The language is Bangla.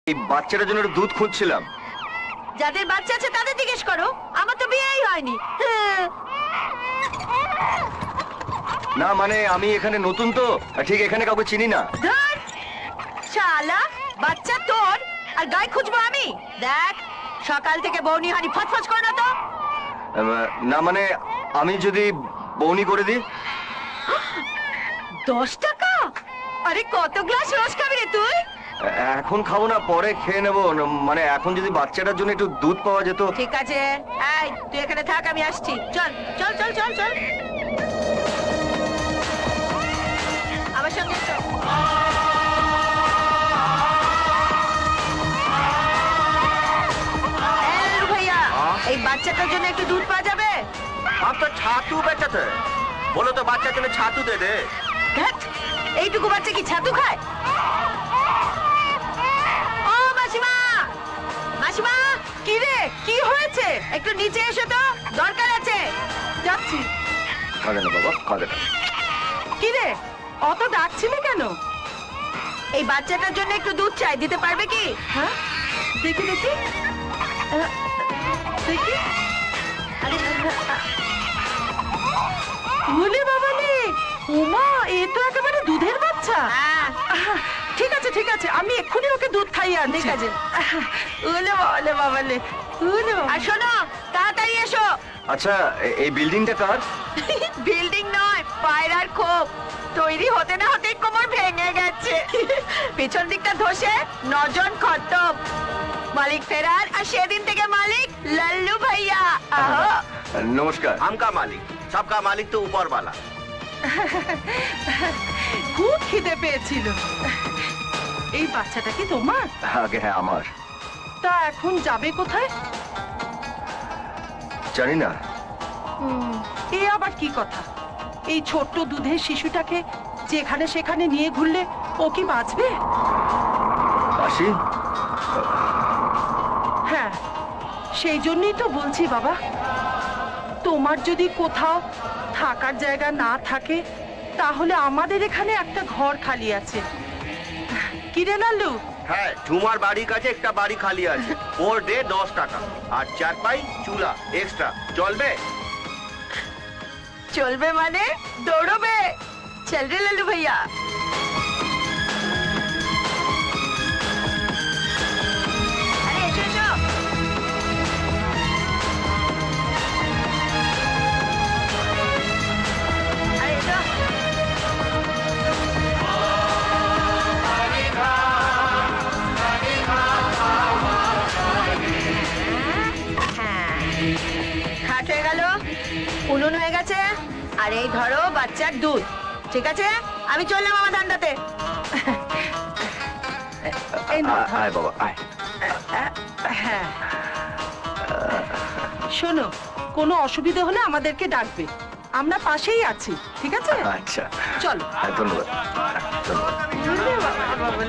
এই বাচ্চাটার জন্য একটু দুধ খুঁজছিলাম। যাদের বাচ্চা আছে তাদের জিজ্ঞেস করো, আমার তো বিয়েই হয়নি। হ্যাঁ। না মানে আমি এখানে নতুন তো, ঠিক এখানে কাউকে চিনি না। ধর শালা, বাচ্চা তোর আর গায়ে খুঁজবো আমি? দেখ সকাল থেকে বউনি হানি ফটফট করো না তো। না মানে আমি যদি বউনি করে দিই। 10 টাকা? আরে কত গ্লাস রস খাবি রে তুই? এখন খাবো না, পরে খেয়ে নেবো। মানে এখন যদি বাচ্চাটার জন্য একটু দুধ পাওয়া যেত। ঠিক আছে, এই তুই এখানে থাক, আমি আসছি। চল চল চল চল চল আমার সঙ্গে এসো। এই লালু ভাইয়া, এই বাচ্চাটার জন্য একটু দুধ পাওয়া যাবে? हम तो छातू बेचते हैं, बोलो तो बच्चा के लिए छातू दे दे। ধ্যাৎ, এইটুকু বাচ্চা কি ছাতু খায়? ও মাসিমা, মাসিমা, কি রে, কি হয়েছে? একটু নিচে এসো তো, দরকার আছে। যাচ্ছি। কাঁদে না বাবা, কাঁদে না। কি রে, অত ডাকছিলে কেন? এই বাচ্চাটার জন্য একটু দুধ চাই, দিতে পারবে কি? হ্যাঁ, দেখি দেখি দেখি। আরে ওলে বাবা রে, উমা, এ তো একেবারে দুধের বাচ্চা। ঠিক আছে ঠিক আছে, আমি এক্ষুনি ওকে দুধ খাইয়ে আনছি। ঠিক আছে। ওলে বাবা, বাবা লে, ওলে বাবা। আর শোনো, তাড়াতাড়ি এসো। আচ্ছা এই বিল্ডিংটা কার? বিল্ডিং নয়, পায়রার খোপ। তৈরি হতে না হতেই কোমর ভেঙে গেছে। পিছন দিকটা ধসে 9 জন খতম। মালিক ফেরার, আর সেদিন থেকে মালিক লাল্লু ভাইয়া। আহো। নমস্কার। हम का मालिक, सबका मालिक तो ऊपर वाला। খুব খিদে পেয়েছিল। এই বাচ্চাটা কি তোমার? আগে হ্যাঁ আমার। তা এখন যাবে কোথায়? জানি না। এ আবার কি কথা? এই ছোট্ট দুধের শিশুটাকে যেখানে সেখানে নিয়ে ঘুরলে ও কি বাঁচবে? আসি। হ্যাঁ, সেই জন্যই তো বলছি বাবা, তোমার যদি কোথাও থাকার জায়গা না থাকে তাহলে আমাদের এখানে একটা ঘর খালি আছে। কি রে লাল্লু? হ্যাঁ, ঝুমার বাড়ি কাছে একটা বাড়ি খালি আছে, ওর ডে 10 টাকা, আর 4 পাই চুলা এক্সট্রা। চলবে? চলবে মানে দৌড়বে। চল রে লাল্লু ভাইয়া। আরে এসো এসো। আরে এসো। খাট হয়ে গেল, উনুন হয়ে গেছে, আর এই ধরো বাচ্চার দুধ। ঠিক আছে, আমি চললাম আমার ধান্দাতে। আয় বাবা আয়। হ্যাঁ, শোনো, কোনো অসুবিধা হলে আমাদেরকে ডাকবে, আমরা পাশেই আছি। ঠিক আছে? আচ্ছা চলো। ধন্যবাদ। ধন্যবাদ। বাবা, বাবা,